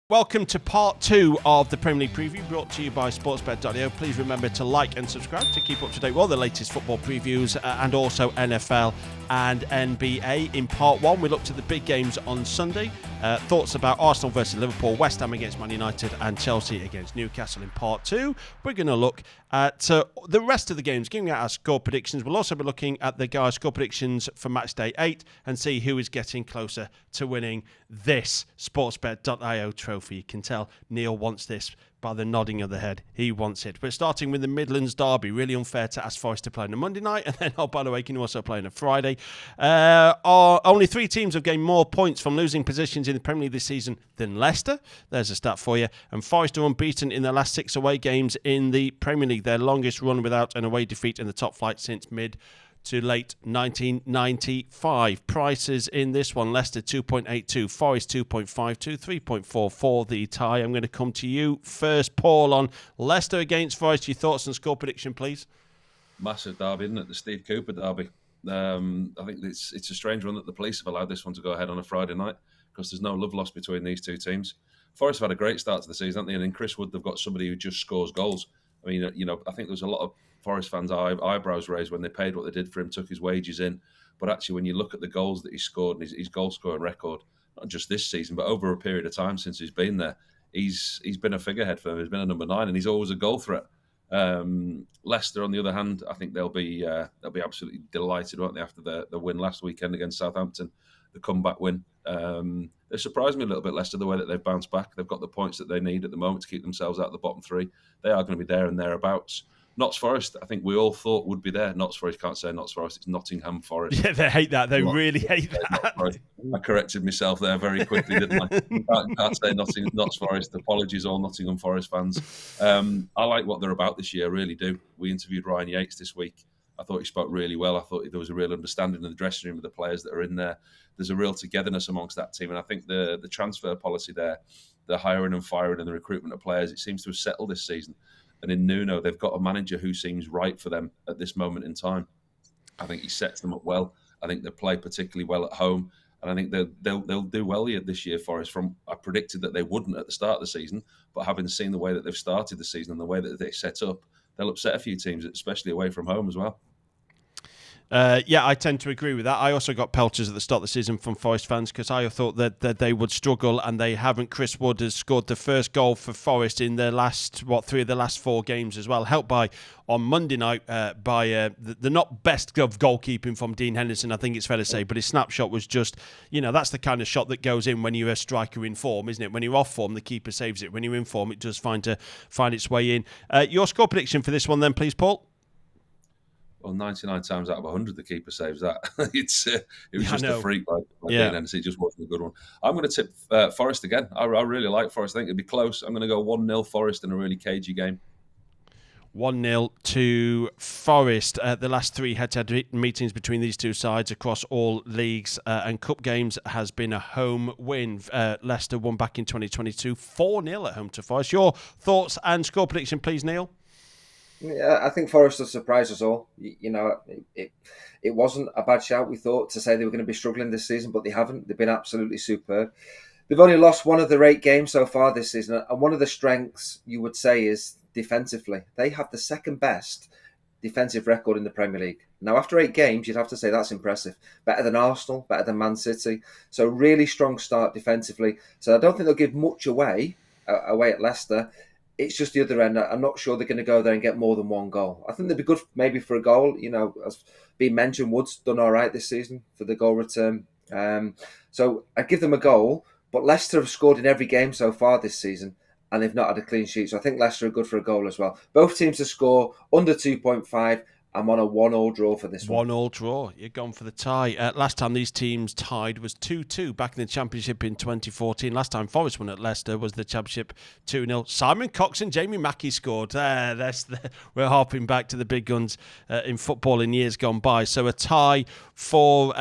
Welcome to part 2 of the Premier League preview, brought to you by sportsbet.io. Please remember to like and subscribe to keep up to date with all the latest football previews and also NFL and NBA. In part 1, we looked at the big games on Sunday. Thoughts about Arsenal versus Liverpool, West Ham against Man United and Chelsea against Newcastle. In part 2, we're going to look at the rest of the games, giving out our score predictions. We'll also be looking at the guys' score predictions for Matchday 8 and see who is getting closer to winning this sportsbet.io trophy. You can tell Neil wants this by the nodding of the head. He wants it. We're starting with the Midlands derby. Really unfair to ask Forest to play on a Monday night, and then, oh, by the way, can you also play on a Friday? Only 3 teams have gained more points from losing positions in the Premier League this season than Leicester. There's a stat for you. And Forest are unbeaten in their last 6 away games in the Premier League, their longest run without an away defeat in the top flight since mid to late 1995. Prices in this one: Leicester 2.82, Forest 2.52, 3.44 the tie. I'm going to come to you first, Paul, on Leicester against Forest. Your thoughts and score prediction, please. Massive derby, isn't it? The Steve Cooper derby. I think it's a strange one that the police have allowed this one to go ahead on a Friday night, because there's no love lost between these two teams. Forest have had a great start to the season, haven't they? And in Chris Wood, they've got somebody who just scores goals. I mean, I think there's a lot of Forest fans' eyebrows raised when they paid what they did for him, took his wages in. But actually, when you look at the goals that he scored and his goal-scoring record, not just this season, but over a period of time since he's been there, he's been a figurehead for them. He's been a number 9, and he's always a goal threat. Leicester, on the other hand, I think they'll be absolutely delighted, won't they, after the win last weekend against Southampton, the comeback win. They surprised me a little bit, Leicester, the way that they've bounced back. They've got the points that they need at the moment to keep themselves out of the bottom 3. They are going to be there and thereabouts. Notts Forest, I think we all thought would be there. Notts Forest, can't say Notts Forest, it's Nottingham Forest. Yeah, they hate that. They really hate that. I corrected myself there very quickly, didn't I? Can't say Notts Forest. Apologies, all Nottingham Forest fans. I like what they're about this year, I really do. We interviewed Ryan Yates this week. I thought he spoke really well. I thought there was a real understanding in the dressing room of the players that are in there. There's a real togetherness amongst that team. And I think the transfer policy there, the hiring and firing and the recruitment of players, it seems to have settled this season. And in Nuno, they've got a manager who seems right for them at this moment in time. I think he sets them up well. I think they play particularly well at home. And I think they'll do well here this year, Forest. I predicted that they wouldn't at the start of the season, but having seen the way that they've started the season and the way that they set up, they'll upset a few teams, especially away from home as well. Yeah, I tend to agree with that. I also got pelters at the start of the season from Forest fans because I thought that they would struggle, and they haven't. Chris Wood has scored the first goal for Forest in their last 3 of the last 4 games as well, helped by, on Monday night, by the not best of goalkeeping from Dean Henderson, I think it's fair to say, but his snapshot was just, that's the kind of shot that goes in when you're a striker in form, isn't it? When you're off form, the keeper saves it. When you're in form, it does find its way in. Your score prediction for this one then, please, Paul? Well, 99 times out of 100, the keeper saves that. It was just a freak by Dean Henderson. It just wasn't a good one. I'm going to tip Forest again. I really like Forest. I think it'll be close. I'm going to go 1-0 Forest in a really cagey game. 1-0 to Forest. The last 3 head-to-head meetings between these two sides across all leagues and cup games has been a home win. Leicester won back in 2022, 4-0 at home to Forest. Your thoughts and score prediction, please, Neil? Yeah, I think Forest will surprise us all. It wasn't a bad shout, we thought, to say they were going to be struggling this season, but they haven't. They've been absolutely superb. They've only lost 1 of their 8 games so far this season, and one of the strengths, you would say, is defensively. They have the second best defensive record in the Premier League. Now, after 8 games, you'd have to say that's impressive. Better than Arsenal, better than Man City. So really strong start defensively. So I don't think they'll give much away at Leicester. It's just the other end. I'm not sure they're going to go there and get more than 1 goal. I think they'd be good maybe for a goal. As being mentioned, Wood's done all right this season for the goal return. So I'd give them a goal. But Leicester have scored in every game so far this season, and they've not had a clean sheet. So I think Leicester are good for a goal as well. Both teams to score under 2.5. I'm on a 1-1 draw for this one. 1-1 draw. You're gone for the tie. Last time these teams tied was 2-2 back in the Championship in 2014. Last time Forest won at Leicester was the Championship 2-0. Simon Cox and Jamie Mackey scored. We're harping back to the big guns in football in years gone by. So a tie for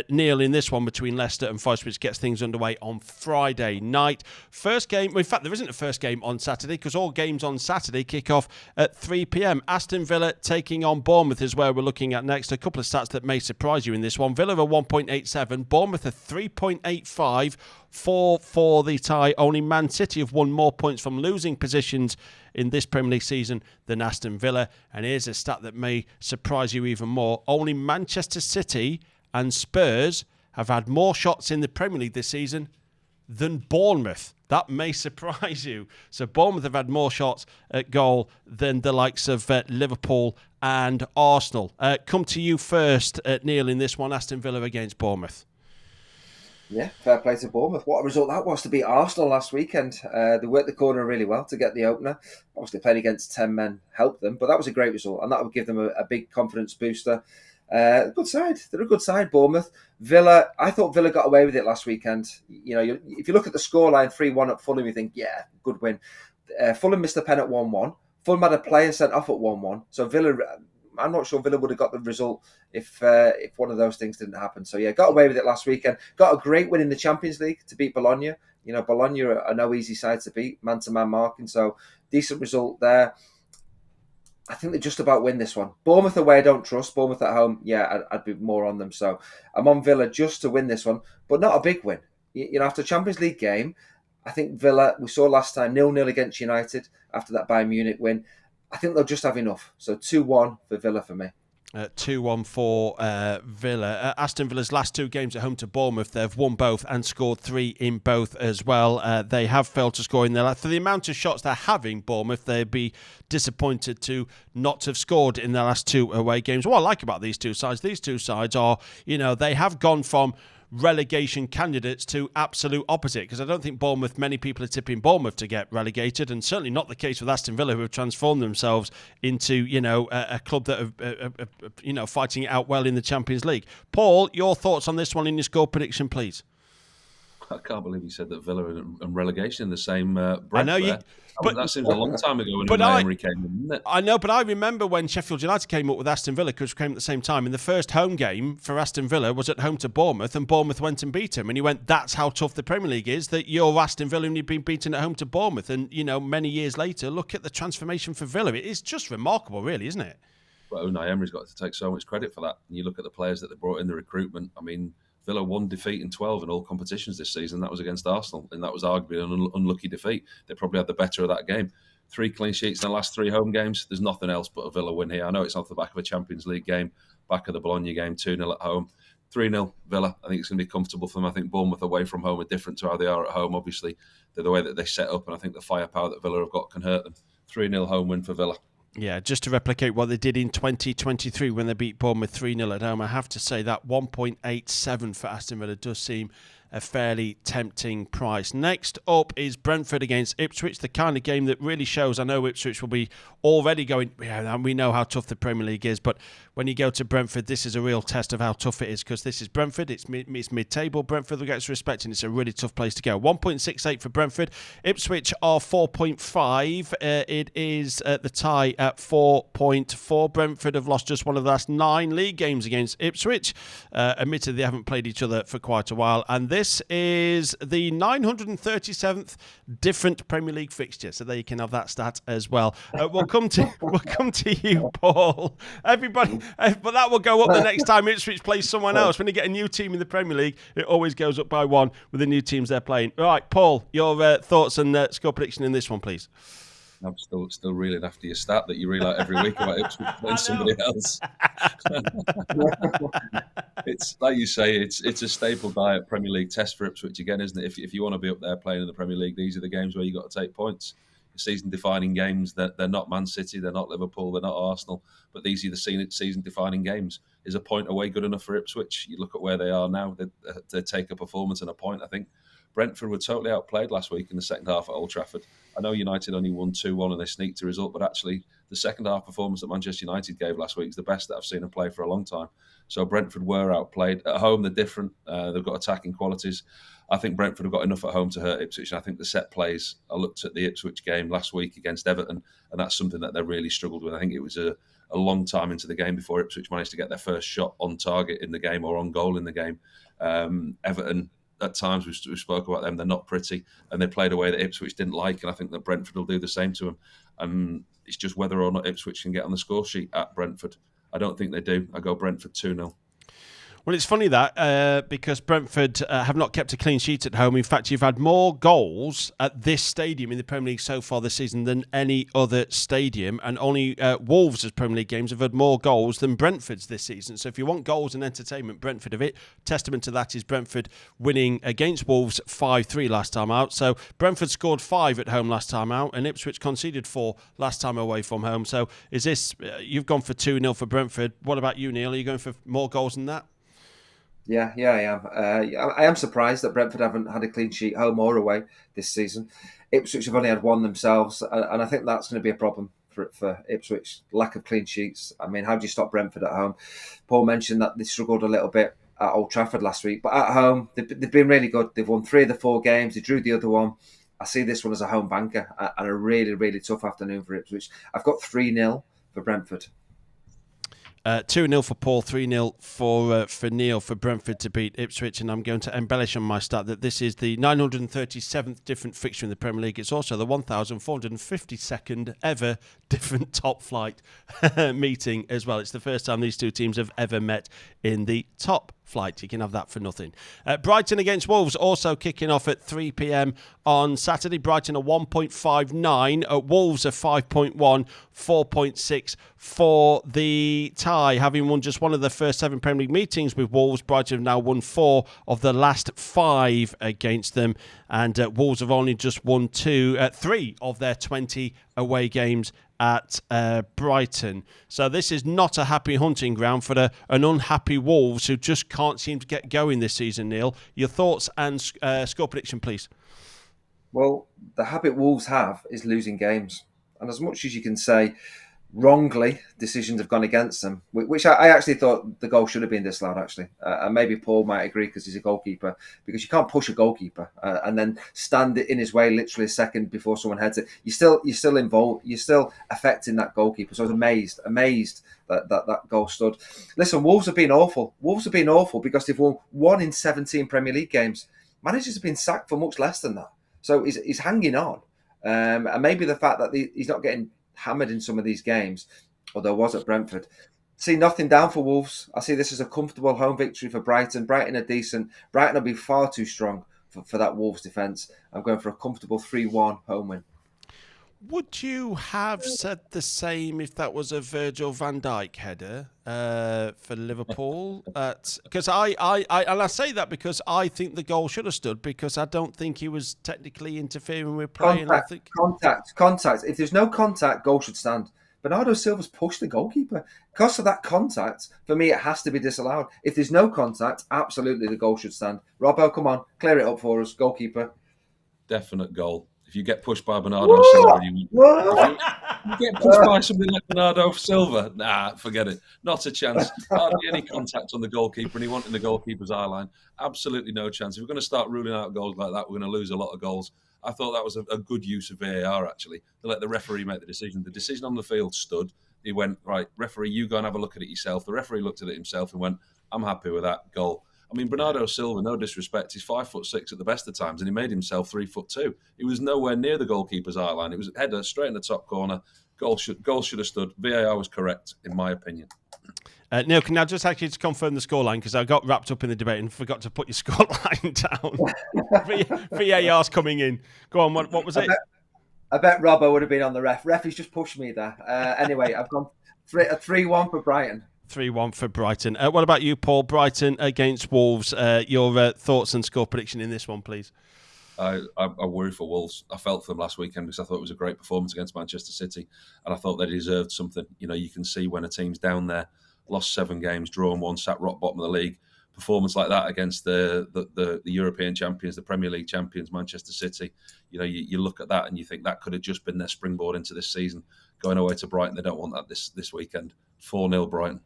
Neil in this one between Leicester and Forest, which gets things underway on Friday night. First game, well, in fact, there isn't a first game on Saturday because all games on Saturday kick off at 3 p.m. Aston Villa taking on Bournemouth is where we're looking at next. A couple of stats that may surprise you in this one. Villa are 1.87, Bournemouth are 3.85, 4 for the tie. Only Man City have won more points from losing positions in this Premier League season than Aston Villa. And here's a stat that may surprise you even more. Only Manchester City and Spurs have had more shots in the Premier League this season than Bournemouth. That may surprise you. So Bournemouth have had more shots at goal than the likes of Liverpool and Arsenal. Come to you first, Neil, in this one, Aston Villa against Bournemouth. Yeah, fair play to Bournemouth. What a result that was to beat Arsenal last weekend. They worked the corner really well to get the opener. Obviously playing against 10 men helped them, but that was a great result, and that would give them a big confidence booster. Good side. They're a good side, Bournemouth. Villa, I thought Villa got away with it last weekend. If you look at the scoreline, 3-1 at Fulham, you think, yeah, good win. Fulham missed a pen at 1-1. Fulham had a player sent off at 1-1. So Villa, I'm not sure Villa would have got the result if one of those things didn't happen. So yeah, got away with it last weekend. Got a great win in the Champions League to beat Bologna. Bologna are no easy side to beat, man-to-man marking. So decent result there. I think they just about win this one. Bournemouth away, I don't trust. Bournemouth at home, yeah, I'd be more on them. So I'm on Villa just to win this one, but not a big win. After a Champions League game, I think Villa, we saw last time, 0-0 against United after that Bayern Munich win. I think they'll just have enough. So 2-1 for Villa for me. 2-1 for Villa. Aston Villa's last two games at home to Bournemouth, they've won both and scored 3 in both as well. They have failed to score in their last. For the amount of shots they're having, Bournemouth, they'd be disappointed to not have scored in their last 2 away games. What I like about these two sides are, they have gone from relegation candidates to absolute opposite, because I don't think many people are tipping Bournemouth to get relegated, and certainly not the case with Aston Villa, who have transformed themselves into a club that are fighting it out well in the Champions League. Paul, your thoughts on this one in your score prediction, please? I can't believe you said that Villa and relegation in the same breath. I know you. But that seems a long time ago when Emery came in, didn't it? I know, but I remember when Sheffield United came up with Aston Villa, because we came at the same time, and the first home game for Aston Villa was at home to Bournemouth, and Bournemouth went and beat him. And he went, that's how tough the Premier League is, that you're Aston Villa and you've been beaten at home to Bournemouth. And, many years later, look at the transformation for Villa. It's just remarkable, really, isn't it? Well, Unai Emery's got to take so much credit for that. And you look at the players that they brought in, the recruitment. I mean, Villa 1 defeat in 12 in all competitions this season. That was against Arsenal, and that was arguably an unlucky defeat. They probably had the better of that game. 3 clean sheets in the last 3 home games. There's nothing else but a Villa win here. I know it's off the back of a Champions League game, back of the Bologna game, 2-0 at home. 3-0 Villa. I think it's going to be comfortable for them. I think Bournemouth away from home are different to how they are at home. Obviously, they're the way that they set up, and I think the firepower that Villa have got can hurt them. 3-0 home win for Villa. Yeah, just to replicate what they did in 2023 when they beat Bournemouth 3-0 at home, I have to say that 1.87 for Aston Villa does seem a fairly tempting price. Next up is Brentford against Ipswich, the kind of game that really shows. I know Ipswich will be already going, yeah, we know how tough the Premier League is, but when you go to Brentford, this is a real test of how tough it is, because this is Brentford, it's mid-table. Brentford gets respect, and it's a really tough place to go. 1.68 for Brentford. Ipswich are 4.5. It is the tie at 4.4. Brentford have lost just one of the last 9 league games against Ipswich. Admittedly, they haven't played each other for quite a while, and this is the 937th different Premier League fixture, so there you can have that stat as well. We'll come to you, Paul. Everybody, but that will go up the next time Ipswich plays someone else. When you get a new team in the Premier League, it always goes up by 1 with the new teams they're playing. All right, Paul, your thoughts and score prediction in this one, please. I'm still reeling after your stat that you reel out every week about Ipswich playing somebody else. It's like you say, it's a staple diet Premier League test for Ipswich again, isn't it? If you want to be up there playing in the Premier League, these are the games where you've got to take points. Season-defining games. That they're not Man City, they're not Liverpool, they're not Arsenal, but these are the season-defining games. Is a point away good enough for Ipswich? You look at where they are now; they take a performance and a point. I think Brentford were totally outplayed last week in the second half at Old Trafford. I know United only won 2-1 and they sneaked a result, but actually the second half performance that Manchester United gave last week is the best that I've seen them play for a long time. So Brentford were outplayed. At home, they're different. They've got attacking qualities. I think Brentford have got enough at home to hurt Ipswich. And I think the set plays, I looked at the Ipswich game last week against Everton, and that's something that they really struggled with. I think it was a long time into the game before Ipswich managed to get their first shot on target in the game or on goal in the game. Everton, at times, we spoke about them, they're not pretty, and they played a way that Ipswich didn't like, and I think that Brentford will do the same to them. It's just whether or not Ipswich can get on the score sheet at Brentford. I don't think they do. I go Brentford 2-0. Well, it's funny that because Brentford have not kept a clean sheet at home. In fact, you've had more goals at this stadium in the Premier League so far this season than any other stadium, and only Wolves' Premier League games have had more goals than Brentford's this season. So if you want goals and entertainment, Brentford have it. Testament to that is Brentford winning against Wolves 5-3 last time out. So Brentford scored 5 at home last time out, and Ipswich conceded 4 last time away from home. So is this, you've gone for 2-0 for Brentford. What about you, Neil? Are you going for more goals than that? Yeah, I am. I am surprised that Brentford haven't had a clean sheet home or away this season. Ipswich have only had one themselves, and I think that's going to be a problem for Ipswich. Lack of clean sheets. I mean, how do you stop Brentford at home? Paul mentioned that they struggled a little bit at Old Trafford last week, but at home they've been really good. They've won 3 of the 4 games. They drew the other one. I see this one as a home banker and a really, really tough afternoon for Ipswich. I've got 3-0 for Brentford. 2-0 for Paul, 3-0 for Neil for Brentford to beat Ipswich, and I'm going to embellish on my stat that this is the 937th different fixture in the Premier League. It's also the 1,452nd ever different top flight meeting as well. It's the first time these two teams have ever met in the top flight. You can have that for nothing. Brighton against Wolves also kicking off at 3 p.m. on Saturday. Brighton are 1.59, Wolves are 5.1, 4.6 for the tie. Having won just one of their first 7 Premier League meetings with Wolves, Brighton have now won 4 of the last 5 against them, and Wolves have only just won 3 of their 20 away games at Brighton. So this is not a happy hunting ground for an unhappy Wolves who just can't seem to get going this season, Neil. Your thoughts and score prediction, please. Well, the habit Wolves have is losing games. And as much as you can say wrongly decisions have gone against them, which I actually thought the goal should have been disallowed, actually. And maybe Paul might agree because he's a goalkeeper, because you can't push a goalkeeper and then stand in his way literally a second before someone heads it. You're still involved. You're still affecting that goalkeeper. So I was amazed that goal stood. Listen, Wolves have been awful. Wolves have been awful because they've won 1 in 17 Premier League games. Managers have been sacked for much less than that. So he's hanging on. And maybe the fact that he's not getting hammered in some of these games, although was at Brentford. See nothing down for Wolves. I see this as a comfortable home victory for Brighton. Brighton are decent. Brighton will be far too strong for that Wolves defence. I'm going for a comfortable 3-1 home win. Would you have said the same if that was a Virgil van Dijk header for Liverpool? Because I say that because I think the goal should have stood, because I don't think he was technically interfering with play. Contact. If there's no contact, goal should stand. Bernardo Silva's pushed the goalkeeper. Because of that contact, for me, it has to be disallowed. If there's no contact, absolutely the goal should stand. Robbo, come on, clear it up for us, goalkeeper. Definite goal. If you get pushed by Bernardo Silva, you get pushed by somebody like Bernardo Silva, forget it. Not a chance. Hardly any contact on the goalkeeper, and he wanted the goalkeeper's eye line. Absolutely no chance. If we're going to start ruling out goals like that, we're going to lose a lot of goals. I thought that was a good use of VAR, actually, to let the referee make the decision. The decision on the field stood. He went, right, referee, you go and have a look at it yourself. The referee looked at it himself and went, I'm happy with that goal. I mean, Bernardo Silva, no disrespect, he's 5'6" at the best of times, and he made himself 3'2". He was nowhere near the goalkeeper's eye line. It was a header straight in the top corner. Goal should have stood. VAR was correct, in my opinion. Neil, can I just actually just confirm the scoreline, because I got wrapped up in the debate and forgot to put your scoreline down. VAR's coming in. Go on, what was it? I bet Robbo would have been on the ref. Ref, he's just pushed me there. Anyway, I've gone 3-1 for Brighton. 3-1 for Brighton. What about you, Paul? Brighton against Wolves. Your thoughts and score prediction in this one, please. I worry for Wolves. I felt for them last weekend because I thought it was a great performance against Manchester City, and I thought they deserved something. You know, you can see when a team's down there, lost 7 games, drawn 1, sat rock bottom of the league. Performance like that against the European champions, the Premier League champions, Manchester City. You know, you look at that and you think that could have just been their springboard into this season. Going away to Brighton, they don't want that this weekend. 4-0 Brighton.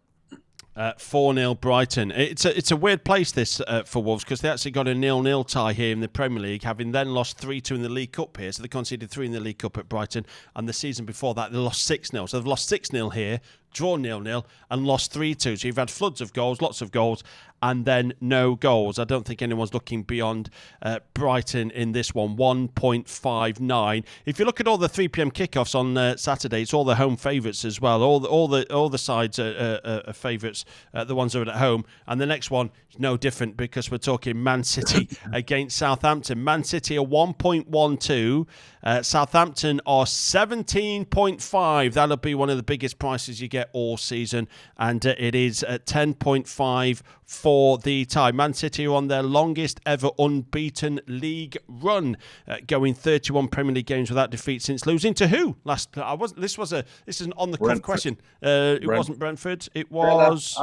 4-0 Brighton. It's a weird place this for Wolves, because they actually got a 0-0 tie here in the Premier League, having then lost 3-2 in the League Cup here. So they conceded 3 in the League Cup at Brighton, and the season before that they lost 6-0. So they've lost 6-0 here, draw 0-0, and lost 3-2. So you've had floods of goals, lots of goals, and then no goals. I don't think anyone's looking beyond Brighton in this one. 1.59. If you look at all the 3 p.m. kickoffs on Saturday, it's all the home favourites as well. All the sides are favourites, the ones that are at home. And the next one is no different because we're talking Man City against Southampton. Man City are 1.12. Southampton are 17.5. That'll be one of the biggest prices you get all season, and it is at 10.5 for the tie. Man City are on their longest ever unbeaten league run, going 31 Premier League games without defeat since losing to who last? This is an on the cuff question. It wasn't Brentford. It was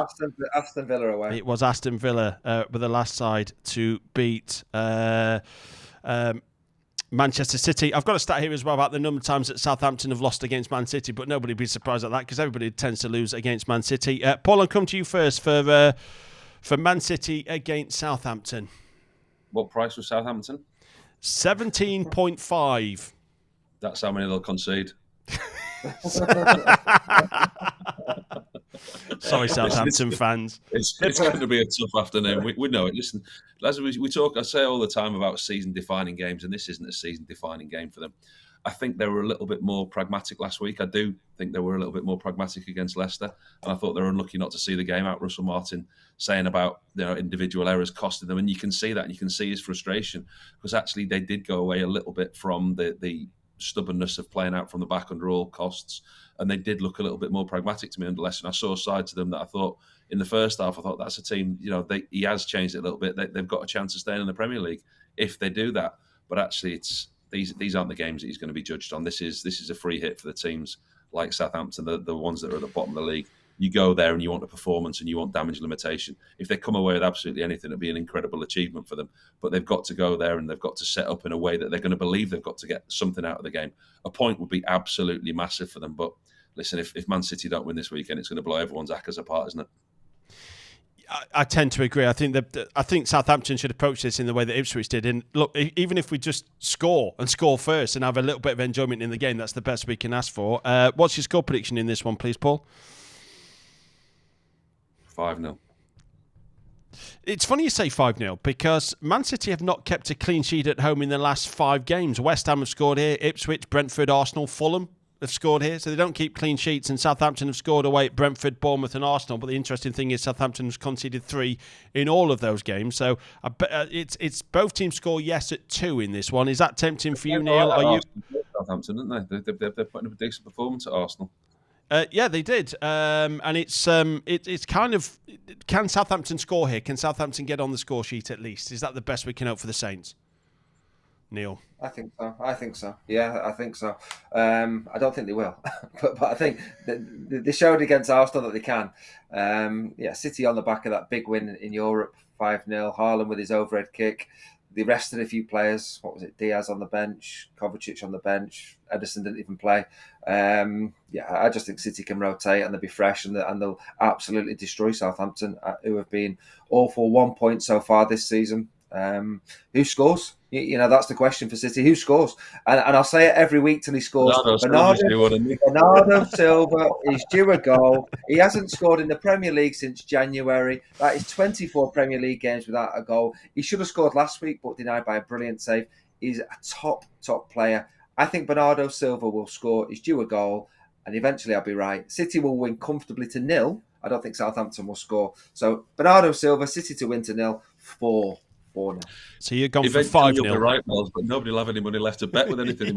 Aston Villa away. It was Aston Villa with the last side to beat Manchester City. I've got a stat here as well about the number of times that Southampton have lost against Man City, but nobody would be surprised at that because everybody tends to lose against Man City. Paul, I'll come to you first for Man City against Southampton. What price was Southampton? 17.5. That's how many they'll concede. Sorry, Southampton fans. It's going to be a tough afternoon. We know it. Listen, as we talk, I say all the time about season-defining games, and this isn't a season-defining game for them. I think they were a little bit more pragmatic last week. I do think they were a little bit more pragmatic against Leicester, and I thought they were unlucky not to see the game out. Russell Martin saying about individual errors costing them, and you can see that, and you can see his frustration because actually they did go away a little bit from the stubbornness of playing out from the back under all costs, and they did look a little bit more pragmatic to me under Leicester. And I saw a side to them that I thought in the first half, I thought that's a team, he has changed it a little bit. They've got a chance of staying in the Premier League if they do that. But actually, it's these aren't the games that he's going to be judged on. This is a free hit for the teams like Southampton, the ones that are at the bottom of the league. You go there and you want a performance and you want damage limitation. If they come away with absolutely anything, it'll be an incredible achievement for them. But they've got to go there and they've got to set up in a way that they're going to believe they've got to get something out of the game. A point would be absolutely massive for them. But listen, if Man City don't win this weekend, it's going to blow everyone's accas apart, isn't it? I tend to agree. I think Southampton should approach this in the way that Ipswich did. And look, even if we just score first and have a little bit of enjoyment in the game, that's the best we can ask for. What's your score prediction in this one, please, Paul? 5-0. It's funny you say 5-0 because Man City have not kept a clean sheet at home in the last 5 games. West Ham have scored here, Ipswich, Brentford, Arsenal, Fulham have scored here, so they don't keep clean sheets, and Southampton have scored away at Brentford, Bournemouth and Arsenal. But the interesting thing is Southampton has conceded 3 in all of those games. So it's both teams score yes at 2 in this one. Is that tempting for you, Neil? Are you Southampton, didn't they? They're putting up a decent performance at Arsenal. Yeah, they did, and it's kind of, can Southampton score here? Can Southampton get on the score sheet at least? Is that the best we can hope for the Saints? Neil? I think so. Yeah, I think so. I don't think they will, but I think they showed against Arsenal that they can. City on the back of that big win in Europe, 5-0. Haaland with his overhead kick. They rested a few players. What was it? Diaz on the bench, Kovacic on the bench. Ederson didn't even play. I just think City can rotate and they'll be fresh and they'll absolutely destroy Southampton, who have been awful. 1 point so far this season. Who scores? That's the question for City. Who scores? And I'll say it every week till he scores. Bernardo Silva is due a goal. He hasn't scored in the Premier League since January. That is 24 Premier League games without a goal. He should have scored last week, but denied by a brilliant save. He's a top player. I think Bernardo Silva will score. He's due a goal, and eventually I'll be right. City will win comfortably to 0. I don't think Southampton will score. So Bernardo Silva, City to win to 0, 4-0. So you're going for 5-0. You'll be right, Miles, but nobody will have any money left to bet with anything.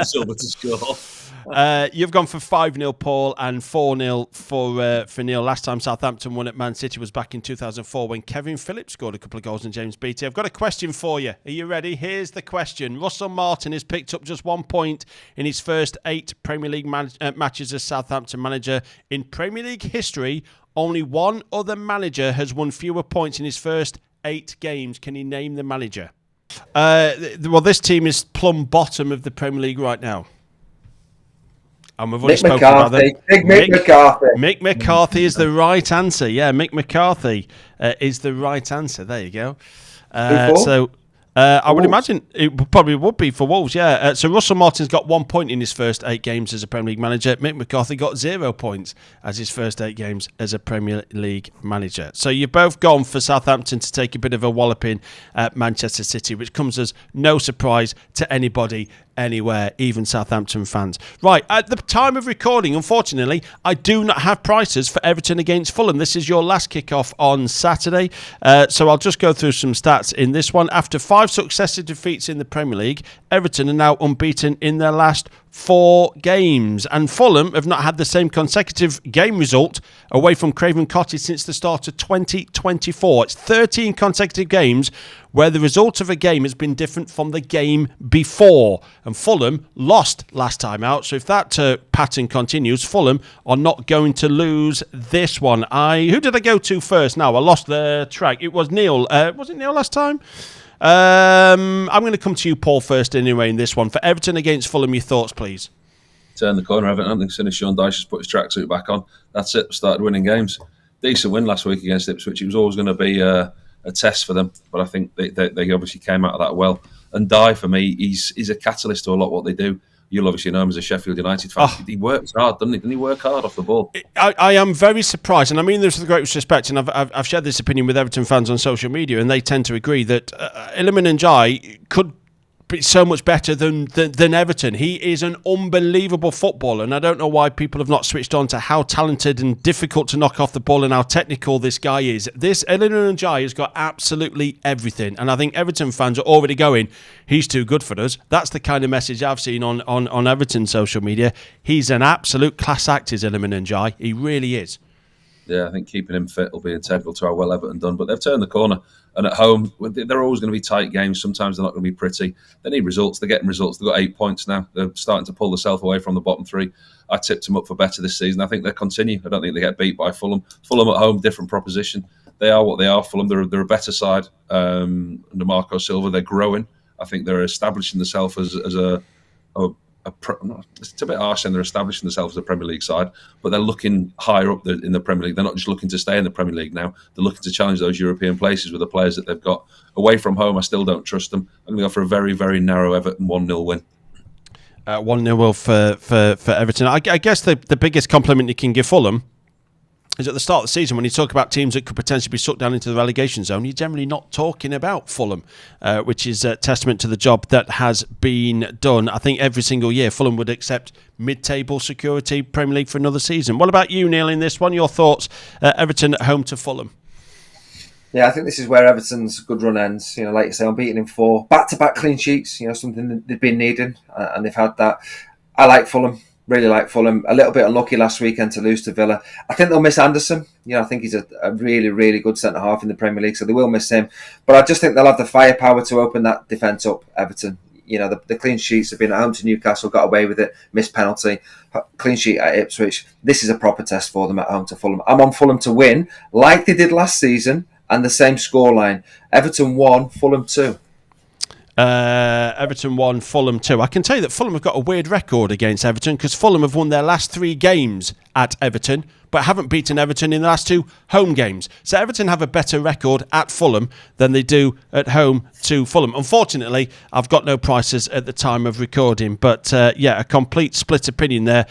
Silva to score. You've gone for 5-0, Paul, and 4-0 for Neil. Last time Southampton won at Man City was back in 2004 when Kevin Phillips scored a couple of goals and James Beattie. I've got a question for you. Are you ready? Here's the question. Russell Martin has picked up just 1 point in his first 8 Premier League matches as Southampton manager. In Premier League history, only one other manager has won fewer points in his first 8 games. Can you name the manager? This team is plumb bottom of the Premier League right now. And we've already spoken about them. Mick McCarthy. Mick McCarthy is the right answer. Yeah, Mick McCarthy is the right answer. There you go. I would imagine it probably would be for Wolves, yeah. So Russell Martin's got 1 point in his first 8 games as a Premier League manager. Mick McCarthy got 0 points as his first 8 games as a Premier League manager. So you've both gone for Southampton to take a bit of a walloping at Manchester City, which comes as no surprise to anybody anywhere, even Southampton fans. Right, at the time of recording, unfortunately, I do not have prices for Everton against Fulham. This is your last kickoff on Saturday, so I'll just go through some stats in this one. After 5 successive defeats in the Premier League, Everton are now unbeaten in their last 4 games, and Fulham have not had the same consecutive game result away from Craven Cottage since the start of 2024. It's 13 consecutive games where the result of a game has been different from the game before, and Fulham lost last time out. So if that pattern continues, Fulham are not going to lose this one. Who did I go to first? Now I lost the track. It was Neil. Was it Neil last time? I'm going to come to you, Paul, first anyway in this one. For Everton against Fulham, your thoughts, please. Turn the corner, Everton. I think as soon as Sean Dyche has put his tracksuit back on, that's it. Started winning games. Decent win last week against Ipswich. It was always going to be a test for them, but I think they obviously came out of that well. And Dye, for me, he's a catalyst to a lot of what they do. You'll obviously know him as a Sheffield United fan. He works hard, doesn't he? Doesn't he work hard off the ball? I am very surprised, and I mean this with great respect, and I've shared this opinion with Everton fans on social media, and they tend to agree that Iliman Ndiaye could be so much better than Everton. He is an unbelievable footballer, and I don't know why people have not switched on to how talented and difficult to knock off the ball and how technical this guy is. This Iliman Ndiaye has got absolutely everything, and I think Everton fans are already going, he's too good for us. That's the kind of message I've seen on Everton social media. He's an absolute class act, is Iliman Ndiaye. He really is. Yeah, I think keeping him fit will be integral to how well Everton done. But they've turned the corner. And at home, they're always going to be tight games. Sometimes they're not going to be pretty. They need results. They're getting results. They've got 8 points now. They're starting to pull themselves away from the bottom 3. I tipped them up for better this season. I think they'll continue. I don't think they get beat by Fulham. Fulham at home, different proposition. They are what they are. Fulham, they're a better side under Marco Silva. They're growing. I think they're establishing themselves as it's a bit harsh, and they're establishing themselves as a Premier League side, but they're looking higher up in the Premier League. They're not just looking to stay in the Premier League now. They're looking to challenge those European places with the players that they've got. Away from home, I still don't trust them. I'm going to go for a very, very narrow Everton 1-0 win. 1-0 for Everton. I guess the biggest compliment you can give Fulham is at the start of the season, when you talk about teams that could potentially be sucked down into the relegation zone, you're generally not talking about Fulham, which is a testament to the job that has been done. I think every single year Fulham would accept mid-table security Premier League for another season. What about you, Neil, in this one? Your thoughts? Everton at home to Fulham. Yeah, I think this is where Everton's good run ends. You know, like you say, unbeaten in 4 back-to-back clean sheets. You know, something that they've been needing, and they've had that. I like Fulham. Really like Fulham. A little bit unlucky last weekend to lose to Villa. I think they'll miss Anderson. You know, I think he's a really, really good centre-half in the Premier League, so they will miss him. But I just think they'll have the firepower to open that defence up, Everton. You know, the clean sheets have been at home to Newcastle, got away with it, missed penalty. Clean sheet at Ipswich. This is a proper test for them at home to Fulham. I'm on Fulham to win, like they did last season, and the same scoreline. Everton 1, Fulham 2. Everton 1, Fulham 2. I can tell you that Fulham have got a weird record against Everton, because Fulham have won their last 3 games at Everton, but haven't beaten Everton in the last 2 home games. So Everton have a better record at Fulham than they do at home to Fulham. Unfortunately, I've got no prices at the time of recording, but a complete split opinion there.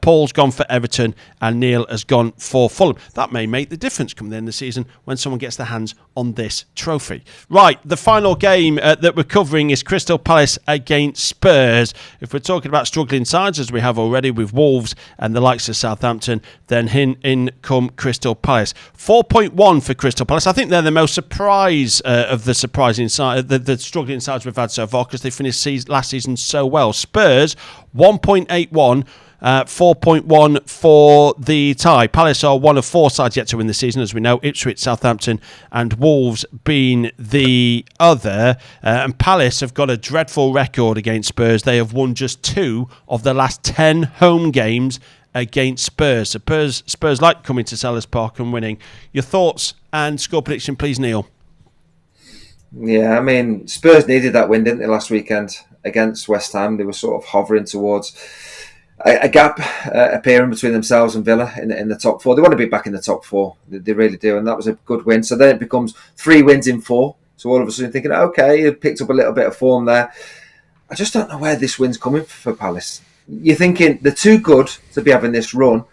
Paul's gone for Everton and Neil has gone for Fulham. That may make the difference come the end of the season when someone gets their hands on this trophy. Right, the final game that we're covering is Crystal Palace against Spurs. If we're talking about struggling sides, as we have already with Wolves and the likes of Southampton, then in come Crystal Palace. 4.1 for Crystal Palace. I think they're the most surprise of the surprising side, the struggling sides we've had so far, because they finished last season so well. Spurs 1.81. 4.1 for the tie. Palace are one of 4 sides yet to win the season, as we know. Ipswich, Southampton and Wolves being the other. And Palace have got a dreadful record against Spurs. They have won just 2 of the last 10 home games against Spurs. So Spurs like coming to Selhurst Park and winning. Your thoughts and score prediction, please, Neil. Yeah, I mean, Spurs needed that win, didn't they, last weekend against West Ham? They were sort of hovering towards a gap appearing between themselves and Villa in the top 4. They want to be back in the top 4. They really do, and that was a good win. So then it becomes 3 wins in 4 So all of a sudden thinking, okay, he picked up a little bit of form there. I just don't know where this win's coming for Palace. You're thinking they're too good to be having this run,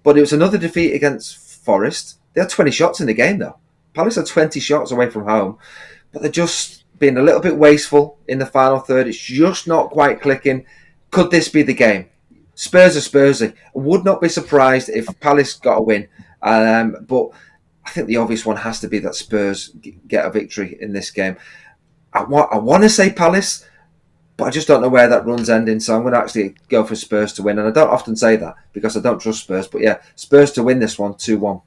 but it was another defeat against Forest. They had 20 shots in the game, though. Palace had 20 shots away from home, but they're just being a little bit wasteful in the final third. It's just not quite clicking. Could this be the game? Spurs are Spursy. I would not be surprised if Palace got a win, but I think the obvious one has to be that Spurs get a victory in this game. I want to say Palace, but I just don't know where that run's ending, so I'm going to actually go for Spurs to win. And I don't often say that because I don't trust Spurs, but yeah, Spurs to win this one, 2-1.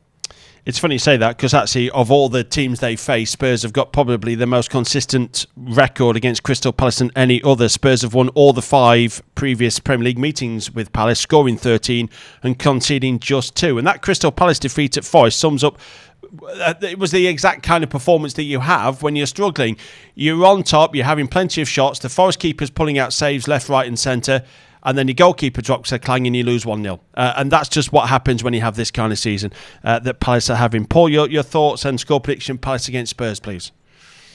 It's funny you say that because actually of all the teams they face, Spurs have got probably the most consistent record against Crystal Palace than any other. Spurs have won all the 5 previous Premier League meetings with Palace, scoring 13 and conceding just 2. And that Crystal Palace defeat at Forest sums up. It was the exact kind of performance that you have when you're struggling. You're on top, you're having plenty of shots, the Forest keeper's pulling out saves left, right and centre, and then your goalkeeper drops a clang and you lose 1-0. And that's just what happens when you have this kind of season that Palace are having. Paul, your thoughts and score prediction, Palace against Spurs, please.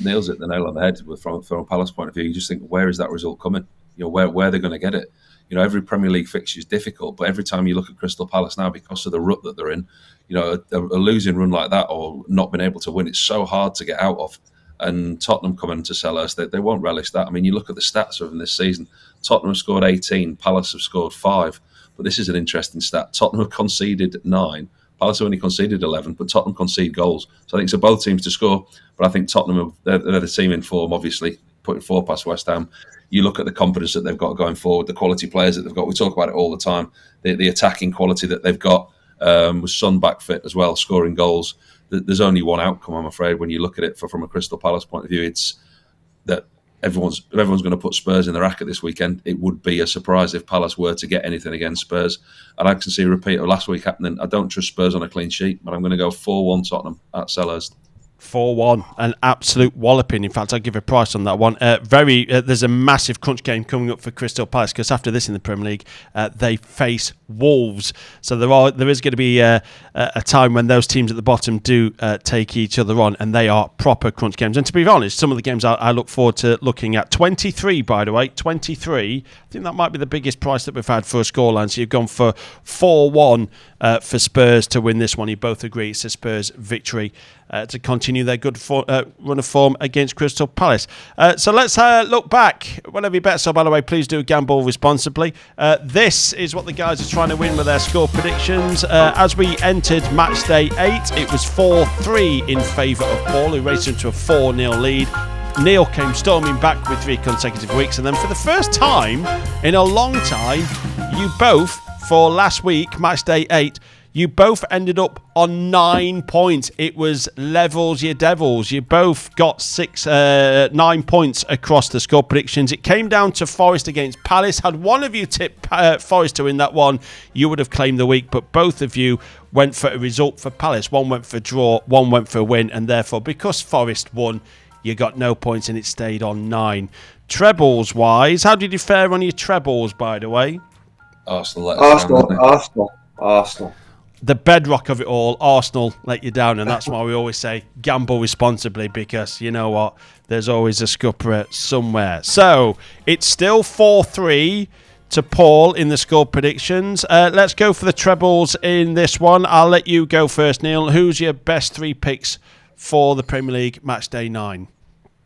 Nails it the nail on the head from a Palace point of view. You just think, where is that result coming? Where they're going to get it. Every Premier League fixture is difficult, but every time you look at Crystal Palace now, because of the rut that they're in, a losing run like that or not being able to win, it's so hard to get out of. And Tottenham coming to Selhurst, they won't relish that. I mean, you look at the stats of them this season. Tottenham have scored 18, Palace have scored 5. But this is an interesting stat. Tottenham have conceded 9. Palace have only conceded 11, but Tottenham concede goals. So I think it's both teams to score. But I think Tottenham, they're the team in form, obviously, putting 4 past West Ham. You look at the confidence that they've got going forward, the quality players that they've got. We talk about it all the time. The attacking quality that they've got, with Son back fit as well, scoring goals. There's only one outcome, I'm afraid, when you look at it from a Crystal Palace point of view. It's that everyone's going to put Spurs in the racket this weekend. It would be a surprise if Palace were to get anything against Spurs. And I can see a repeat of last week happening. I don't trust Spurs on a clean sheet, but I'm going to go 4-1 Tottenham at Selhurst. 4-1, an absolute walloping. In fact, I'll give a price on that one. There's a massive crunch game coming up for Crystal Palace because after this in the Premier League, they face Wolves. So there is going to be a time when those teams at the bottom do take each other on, and they are proper crunch games. And to be honest, some of the games I look forward to looking at. 23, by the way, 23. I think that might be the biggest price that we've had for a scoreline. So you've gone for 4-1 for Spurs to win this one. You both agree it's a Spurs victory to continue their good run of form against Crystal Palace. So let's look back. Whenever you bet, so by the way, please do gamble responsibly. This is what the guys are trying to win with their score predictions. As we entered Matchday 8, it was 4-3 in favour of Paul, who raced into a 4-0 lead. Neil came storming back with 3 consecutive weeks, and then for the first time in a long time, you both, for last week, Matchday 8, you both ended up on 9 points. It was levels, you devils. You both got 9 points across the score predictions. It came down to Forest against Palace. Had one of you tipped Forest to win that one, you would have claimed the week, but both of you went for a result for Palace. One went for a draw, one went for a win, and therefore, because Forest won, you got no points and it stayed on 9. Trebles-wise, how did you fare on your trebles, by the way? Arsenal. The bedrock of it all, Arsenal let you down, and that's why we always say gamble responsibly, because you know what, there's always a scupper somewhere. So it's still 4-3 to Paul in the score predictions. Let's go for the trebles in this one. I'll let you go first, Neil. Who's your best 3 picks for the Premier League Matchday 9?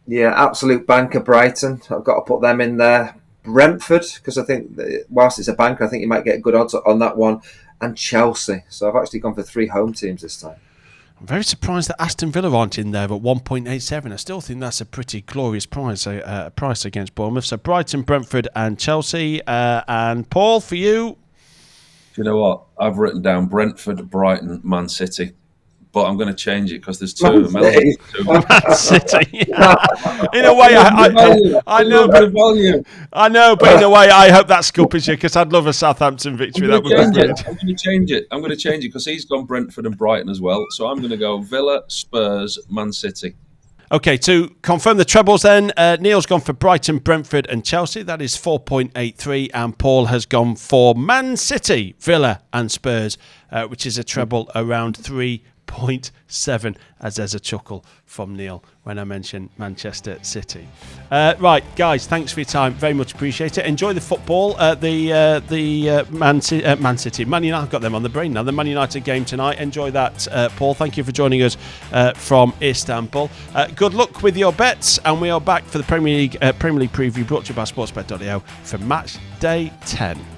Yeah, absolute banker Brighton. I've got to put them in there. Brentford, because I think whilst it's a banker, I think you might get good odds on that one. And Chelsea. So I've actually gone for 3 home teams this time. I'm very surprised that Aston Villa aren't in there at 1.87. I still think that's a pretty glorious price against Bournemouth. So Brighton, Brentford and Chelsea. And Paul, for you? Do you know what? I've written down Brentford, Brighton, Man City. But I'm going to change it because there's 2 of them. Man City. In a way, I know, but in a way, I hope that scuppers you because I'd love a Southampton victory. I'm going to change it because he's gone Brentford and Brighton as well. So I'm going to go Villa, Spurs, Man City. Okay, to confirm the trebles then, Neil's gone for Brighton, Brentford and Chelsea. That is 4.83. And Paul has gone for Man City, Villa and Spurs, which is a treble around 3.5. 0.7, as there's a chuckle from Neil when I mention Manchester City. Right, guys, thanks for your time. Very much appreciate it. Enjoy the football. Man City. Man United, I've got them on the brain now. The Man United game tonight. Enjoy that, Paul. Thank you for joining us from Istanbul. Good luck with your bets, and we are back for the Premier League preview brought to you by sportsbet.io for match day 10.